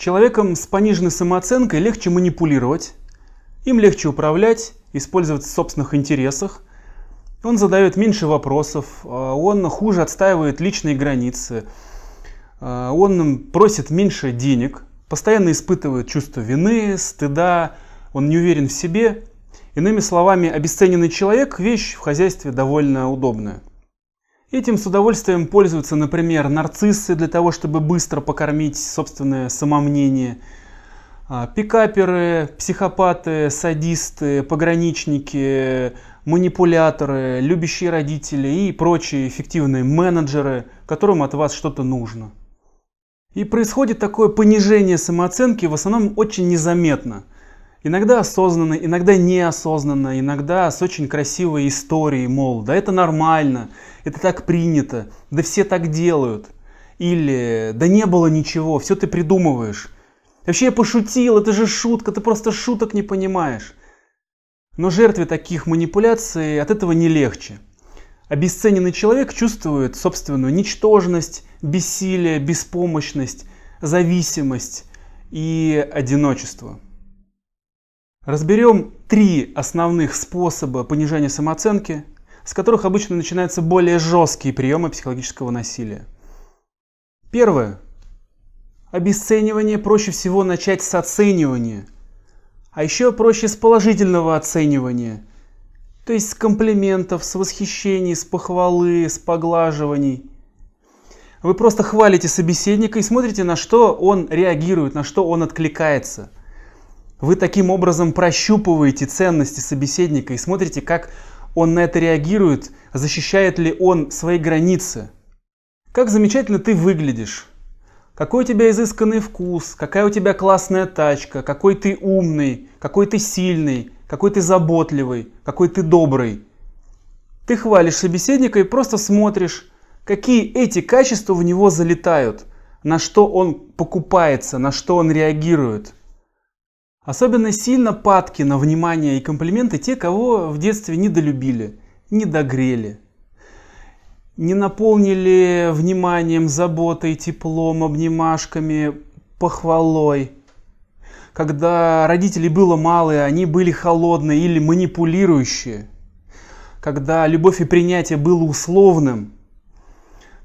Человеком с пониженной самооценкой легче манипулировать, им легче управлять, использовать в собственных интересах. Он задает меньше вопросов, он хуже отстаивает личные границы, он просит меньше денег, постоянно испытывает чувство вины, стыда, он не уверен в себе. Иными словами, обесцененный человек – вещь в хозяйстве довольно удобная. Этим с удовольствием пользуются, например, нарциссы для того, чтобы быстро покормить собственное самомнение, пикаперы, психопаты, садисты, пограничники, манипуляторы, любящие родители и прочие эффективные менеджеры, которым от вас что-то нужно. И происходит такое понижение самооценки в основном очень незаметно. Иногда осознанно, иногда неосознанно, иногда с очень красивой историей, мол, да это нормально, это так принято, да все так делают. Или да не было ничего, все ты придумываешь. Вообще я пошутил, это же шутка, ты просто шуток не понимаешь. Но жертве таких манипуляций от этого не легче. Обесцененный человек чувствует собственную ничтожность, бессилие, беспомощность, зависимость и одиночество. Разберем 3 основных способа понижения самооценки, с которых обычно начинаются более жесткие приемы психологического насилия. Первое. Обесценивание проще всего начать с оценивания, а еще проще с положительного оценивания, то есть с комплиментов, с восхищений, с похвалы, с поглаживаний. Вы просто хвалите собеседника и смотрите, на что он реагирует, на что он откликается. Вы таким образом прощупываете ценности собеседника и смотрите, как он на это реагирует, защищает ли он свои границы. Как замечательно ты выглядишь, какой у тебя изысканный вкус, какая у тебя классная тачка, какой ты умный, какой ты сильный, какой ты заботливый, какой ты добрый. Ты хвалишь собеседника и просто смотришь, какие эти качества в него залетают, на что он покупается, на что он реагирует. Особенно сильно падки на внимание и комплименты те, кого в детстве недолюбили, недогрели, не наполнили вниманием, заботой, теплом, обнимашками, похвалой. Когда родителей было мало, и они были холодные или манипулирующие. Когда любовь и принятие было условным.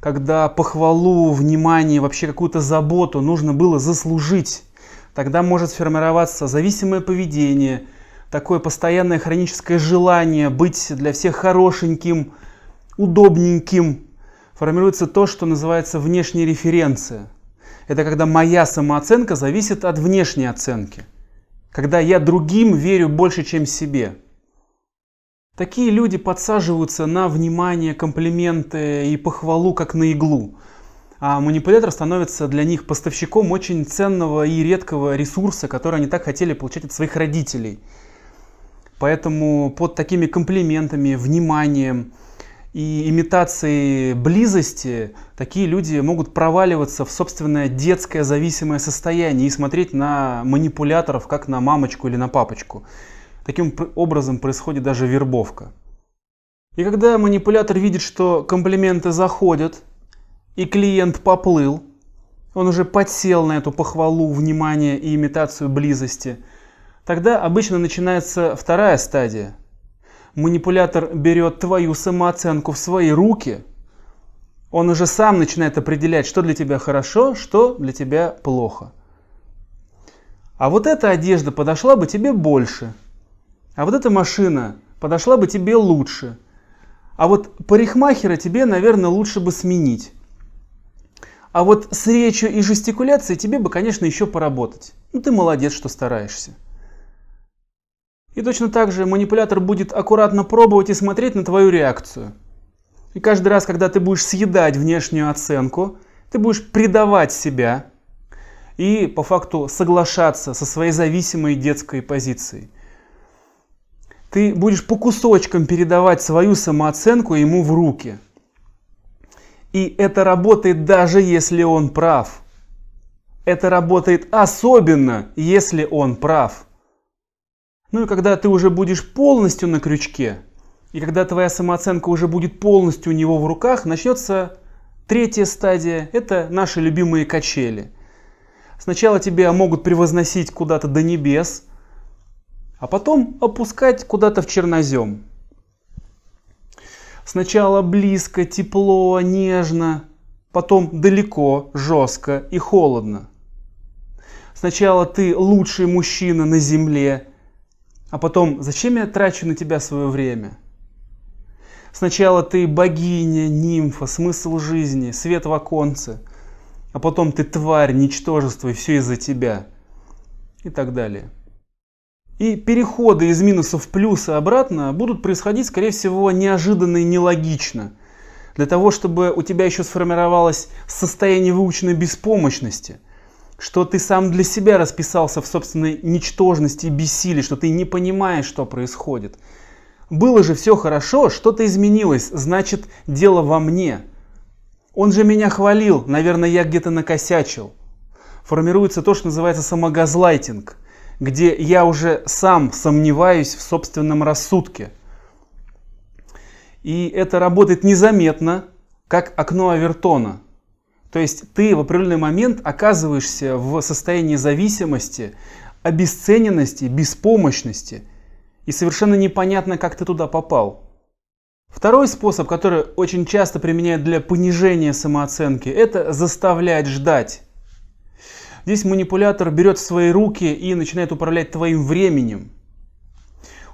Когда похвалу, внимание, вообще какую-то заботу нужно было заслужить. Тогда может сформироваться зависимое поведение, такое постоянное хроническое желание быть для всех хорошеньким, удобненьким. Формируется то, что называется внешняя референция. Это когда моя самооценка зависит от внешней оценки. Когда я другим верю больше, чем себе. Такие люди подсаживаются на внимание, комплименты и похвалу, как на иглу. А манипулятор становится для них поставщиком очень ценного и редкого ресурса, который они так хотели получать от своих родителей. Поэтому под такими комплиментами, вниманием и имитацией близости такие люди могут проваливаться в собственное детское зависимое состояние и смотреть на манипуляторов как на мамочку или на папочку. Таким образом происходит даже вербовка. И когда манипулятор видит, что комплименты заходят, и клиент поплыл, он уже подсел на эту похвалу, внимание и имитацию близости, тогда обычно начинается вторая стадия. Манипулятор берет твою самооценку в свои руки, он уже сам начинает определять, что для тебя хорошо, что для тебя плохо. А вот эта одежда подошла бы тебе больше, а вот эта машина подошла бы тебе лучше, а вот парикмахера тебе, наверное, лучше бы сменить. А вот с речью и жестикуляцией тебе бы, конечно, еще поработать. Ну ты молодец, что стараешься. И точно так же манипулятор будет аккуратно пробовать и смотреть на твою реакцию. И каждый раз, когда ты будешь съедать внешнюю оценку, ты будешь предавать себя и по факту соглашаться со своей зависимой детской позицией. Ты будешь по кусочкам передавать свою самооценку ему в руки. И это работает даже если он прав. Это работает особенно, если он прав. Ну и когда ты уже будешь полностью на крючке, и когда твоя самооценка уже будет полностью у него в руках, начнется третья стадия. Это наши любимые качели. Сначала тебя могут превозносить куда-то до небес, а потом опускать куда-то в чернозем. Сначала близко, тепло, нежно, потом далеко, жестко и холодно. Сначала ты лучший мужчина на земле, а потом зачем я трачу на тебя свое время? Сначала ты богиня, нимфа, смысл жизни, свет в оконце, а потом ты тварь, ничтожество, и все из-за тебя. И так далее. И переходы из минуса в плюс и обратно будут происходить, скорее всего, неожиданно и нелогично. Для того, чтобы у тебя еще сформировалось состояние выученной беспомощности, что ты сам для себя расписался в собственной ничтожности и бессилии, что ты не понимаешь, что происходит. Было же все хорошо, что-то изменилось, значит, дело во мне. Он же меня хвалил, наверное, я где-то накосячил. Формируется то, что называется самогазлайтинг, где я уже сам сомневаюсь в собственном рассудке. И это работает незаметно, как окно Авертона. То есть ты в определенный момент оказываешься в состоянии зависимости, обесцененности, беспомощности. И совершенно непонятно, как ты туда попал. Второй способ, который очень часто применяют для понижения самооценки, это заставлять ждать. Здесь манипулятор берет в свои руки и начинает управлять твоим временем.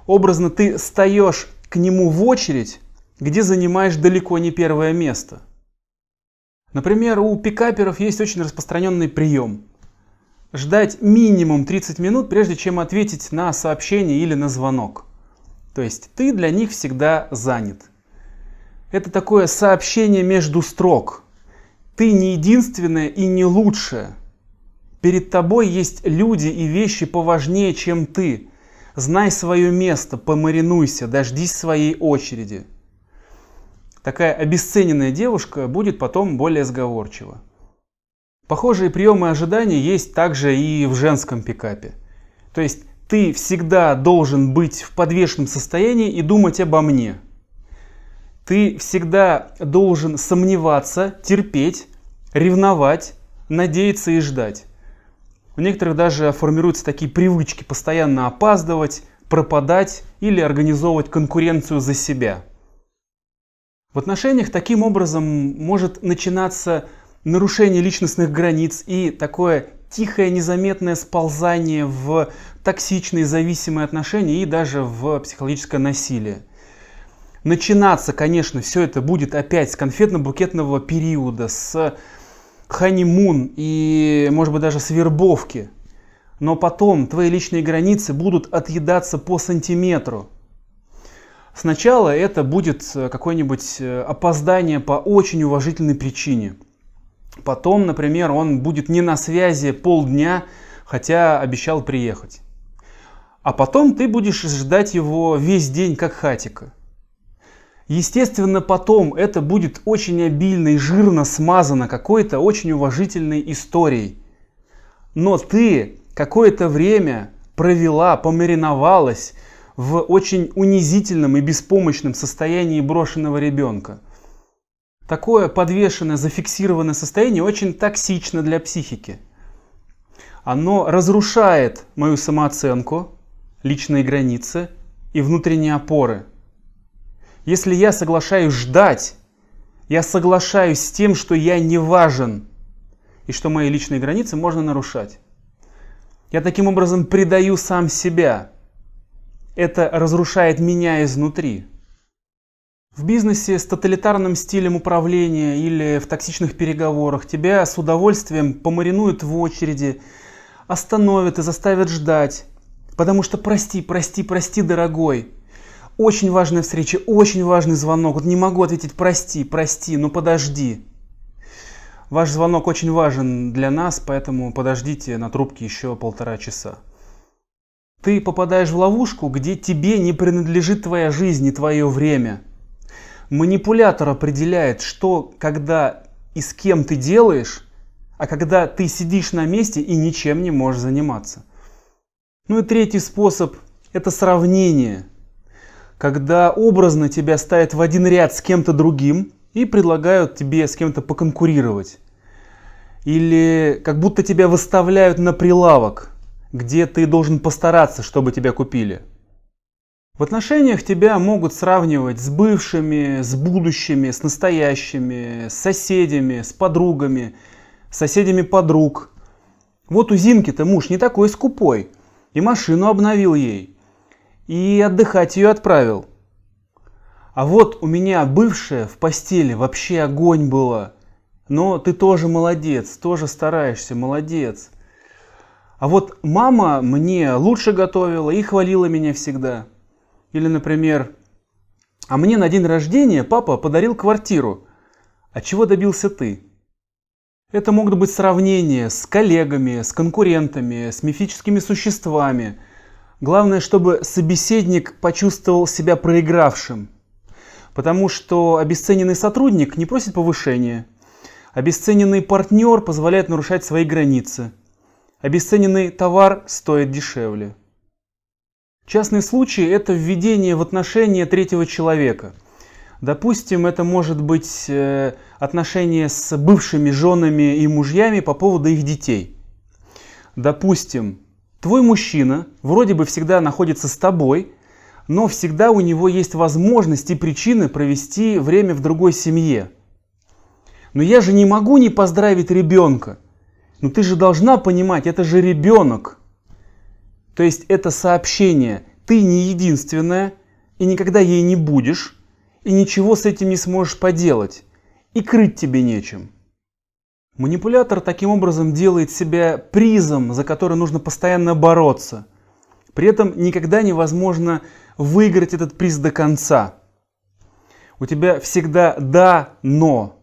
Образно ты встаешь к нему в очередь, где занимаешь далеко не первое место. Например, у пикаперов есть очень распространенный прием. Ждать минимум 30 минут, прежде чем ответить на сообщение или на звонок. То есть ты для них всегда занят. Это такое сообщение между строк. Ты не единственная и не лучшая. Перед тобой есть люди и вещи поважнее, чем ты. Знай свое место, помаринуйся, дождись своей очереди. Такая обесцененная девушка будет потом более сговорчива. Похожие приемы ожидания есть также и в женском пикапе. То есть ты всегда должен быть в подвешенном состоянии и думать обо мне. Ты всегда должен сомневаться, терпеть, ревновать, надеяться и ждать. У некоторых даже формируются такие привычки постоянно опаздывать, пропадать или организовывать конкуренцию за себя. В отношениях таким образом может начинаться нарушение личностных границ и такое тихое незаметное сползание в токсичные зависимые отношения и даже в психологическое насилие. Начинаться, конечно, все это будет опять с конфетно-букетного периода, с ханимун и, может быть, даже с вербовки. Но потом твои личные границы будут отъедаться по сантиметру. Сначала это будет какое-нибудь опоздание по очень уважительной причине. Потом, например, он будет не на связи полдня, хотя обещал приехать. А потом ты будешь ждать его весь день, как хатика. Естественно, потом это будет очень обильно и жирно смазано какой-то очень уважительной историей. Но ты какое-то время провела, помариновалась в очень унизительном и беспомощном состоянии брошенного ребенка. Такое подвешенное, зафиксированное состояние очень токсично для психики. Оно разрушает мою самооценку, личные границы и внутренние опоры. Если я соглашаюсь ждать, я соглашаюсь с тем, что я не важен и что мои личные границы можно нарушать. Я таким образом предаю сам себя. Это разрушает меня изнутри. В бизнесе с тоталитарным стилем управления или в токсичных переговорах тебя с удовольствием помаринуют в очереди, остановят и заставят ждать. Потому что прости, дорогой. Очень важная встреча, очень важный звонок. Вот не могу ответить прости, но подожди. Ваш звонок очень важен для нас, поэтому подождите на трубке еще 1,5 часа. Ты попадаешь в ловушку, где тебе не принадлежит твоя жизнь и твое время. Манипулятор определяет, что, когда и с кем ты делаешь, а когда ты сидишь на месте и ничем не можешь заниматься. Ну и третий способ – это сравнение. Когда образно тебя ставят в один ряд с кем-то другим и предлагают тебе с кем-то поконкурировать. или как будто тебя выставляют на прилавок, где ты должен постараться, чтобы тебя купили. В отношениях тебя могут сравнивать с бывшими, с будущими, с настоящими, с соседями, с подругами, с соседями подруг. Вот у Зинки-то муж не такой скупой, и машину обновил ей, и отдыхать ее отправил. А вот у меня бывшая в постели вообще огонь была. Но ты тоже молодец, тоже стараешься, молодец. А вот мама мне лучше готовила и хвалила меня всегда. Или, например, а мне на день рождения папа подарил квартиру. А чего добился ты? Это могут быть сравнения с коллегами, с конкурентами, с мифическими существами. Главное, чтобы собеседник почувствовал себя проигравшим. Потому что обесцененный сотрудник не просит повышения. Обесцененный партнер позволяет нарушать свои границы. Обесцененный товар стоит дешевле. Частный случай – это введение в отношения третьего человека. Допустим, это может быть отношения с бывшими женами и мужьями по поводу их детей. Допустим, твой мужчина вроде бы всегда находится с тобой, но всегда у него есть возможность и причины провести время в другой семье. Но я же не могу не поздравить ребенка. Но ты же должна понимать, это же ребенок. То есть это сообщение, ты не единственная, и никогда ей не будешь, и ничего с этим не сможешь поделать, и крыть тебе нечем. Манипулятор таким образом делает себя призом, за который нужно постоянно бороться. При этом никогда невозможно выиграть этот приз до конца. У тебя всегда да, но.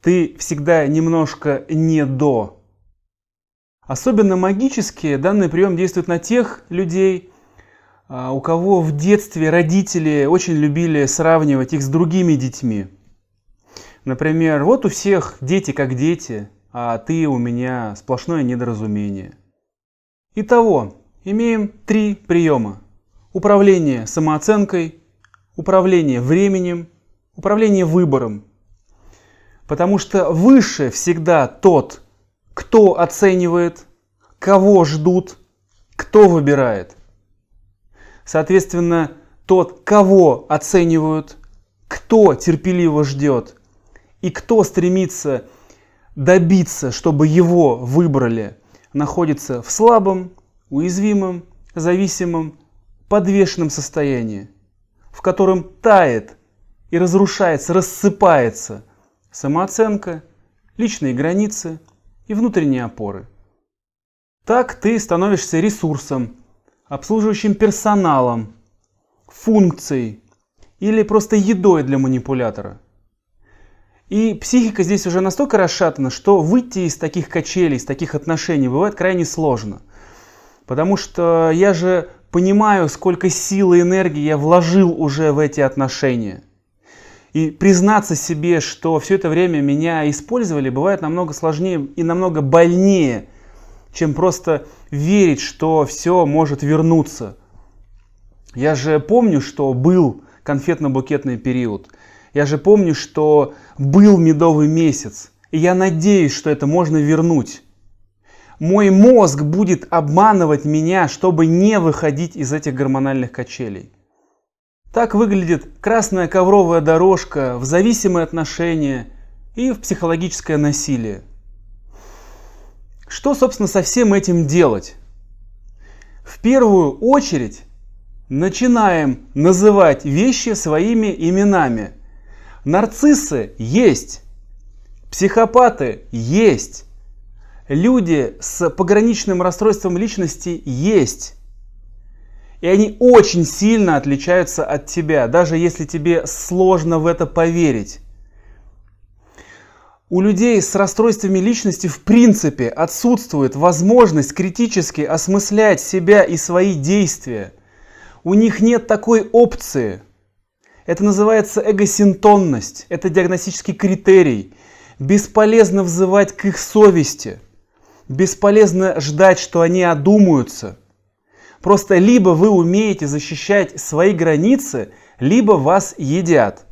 Ты всегда немножко не до. Особенно магически данный прием действует на тех людей, у кого в детстве родители очень любили сравнивать их с другими детьми. Например, вот у всех дети как дети, а ты у меня сплошное недоразумение. Итого, имеем 3 приема. Управление самооценкой, управление временем, управление выбором. Потому что выше всегда тот, кто оценивает, кого ждут, кто выбирает. Соответственно, тот, кого оценивают, кто терпеливо ждет и кто стремится добиться, чтобы его выбрали, находится в слабом, уязвимом, зависимом, подвешенном состоянии, в котором тает и разрушается, рассыпается самооценка, личные границы и внутренние опоры. Так ты становишься ресурсом, обслуживающим персоналом, функцией или просто едой для манипулятора. И психика здесь уже настолько расшатана, что выйти из таких качелей, из таких отношений бывает крайне сложно. Потому что я же понимаю, сколько сил и энергии я вложил уже в эти отношения. И признаться себе, что все это время меня использовали, бывает намного сложнее и намного больнее, чем просто верить, что все может вернуться. Я же помню, что был конфетно-букетный период. Я же помню, что был медовый месяц. И я надеюсь, что это можно вернуть. Мой мозг будет обманывать меня, чтобы не выходить из этих гормональных качелей. Так выглядит красная ковровая дорожка в зависимые отношения и в психологическое насилие. Что, собственно, со всем этим делать? В первую очередь начинаем называть вещи своими именами. Нарциссы есть, психопаты есть, люди с пограничным расстройством личности есть. И они очень сильно отличаются от тебя, даже если тебе сложно в это поверить. У людей с расстройствами личности в принципе отсутствует возможность критически осмыслять себя и свои действия. У них нет такой опции. Это называется эгосинтонность, это диагностический критерий. Бесполезно взывать к их совести, бесполезно ждать, что они одумаются. Просто либо вы умеете защищать свои границы, либо вас едят.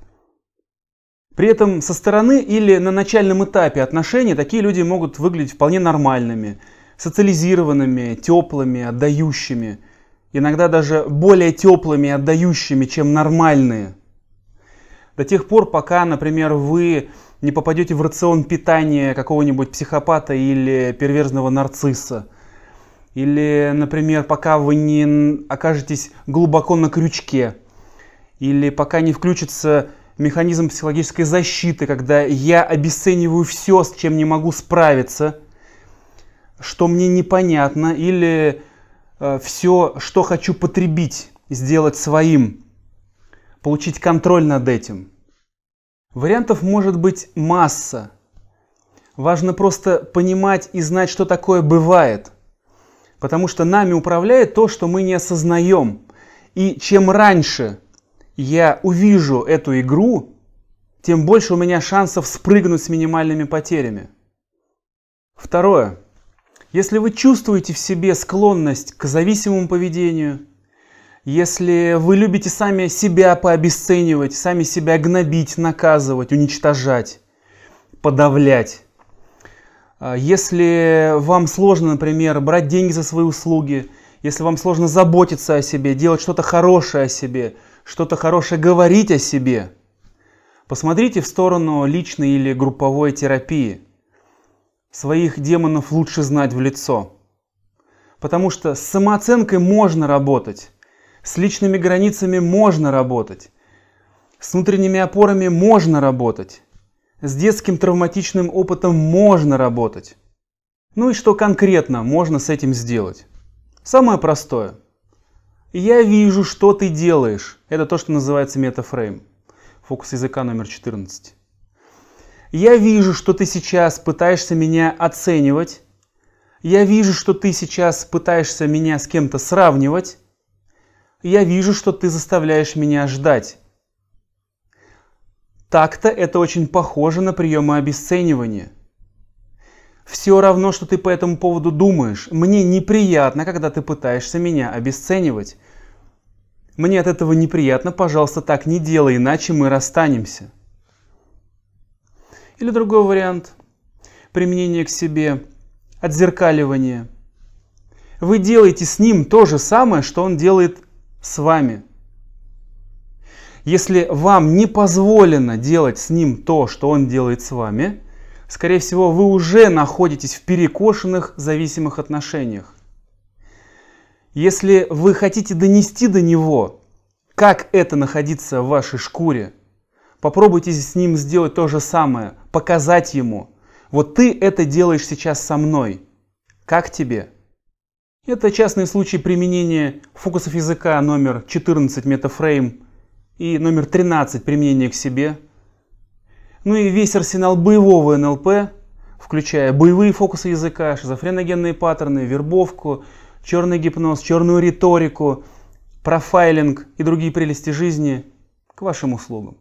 При этом со стороны или на начальном этапе отношений такие люди могут выглядеть вполне нормальными, социализированными, теплыми, отдающими. Иногда даже более теплыми и отдающими, чем нормальные. До тех пор, пока, например, вы не попадете в рацион питания какого-нибудь психопата или перверзного нарцисса. Или, например, пока вы не окажетесь глубоко на крючке. Или пока не включится механизм психологической защиты, когда я обесцениваю все, с чем не могу справиться, что мне непонятно, или все, что хочу потребить, сделать своим, получить контроль над этим. Вариантов может быть масса. Важно просто понимать и знать, что такое бывает. Потому что нами управляет то, что мы не осознаем. И чем раньше я увижу эту игру, тем больше у меня шансов спрыгнуть с минимальными потерями. Второе. Если вы чувствуете в себе склонность к зависимому поведению, если вы любите сами себя пообесценивать, сами себя гнобить, наказывать, уничтожать, подавлять, если вам сложно, например, брать деньги за свои услуги, если вам сложно заботиться о себе, делать что-то хорошее о себе, что-то хорошее говорить о себе, посмотрите в сторону личной или групповой терапии. Своих демонов лучше знать в лицо. Потому что с самооценкой можно работать, с личными границами можно работать, с внутренними опорами можно работать, с детским травматичным опытом можно работать. Ну и что конкретно можно с этим сделать? Самое простое. Я вижу, что ты делаешь. Это то, что называется метафрейм. Фокус языка номер 14. Я вижу, что ты сейчас пытаешься меня оценивать. Я вижу, что ты сейчас пытаешься меня с кем-то сравнивать. Я вижу, что ты заставляешь меня ждать. Так-то это очень похоже на приемы обесценивания. Все равно, что ты по этому поводу думаешь. Мне неприятно, когда ты пытаешься меня обесценивать. Мне от этого неприятно, пожалуйста, так не делай, иначе мы расстанемся. Или другой вариант. Применение к себе. Отзеркаливание. Вы делаете с ним то же самое, что он делает с вами. Если вам не позволено делать с ним то, что он делает с вами, скорее всего, вы уже находитесь в перекошенных зависимых отношениях. Если вы хотите донести до него, как это находиться в вашей шкуре, попробуйте с ним сделать то же самое, показать ему. Вот ты это делаешь сейчас со мной. Как тебе? Это частный случай применения фокусов языка номер 14 метафрейм и номер 13 применение к себе. Ну и весь арсенал боевого НЛП, включая боевые фокусы языка, шизофреногенные паттерны, вербовку, черный гипноз, черную риторику, профайлинг и другие прелести жизни к вашим услугам.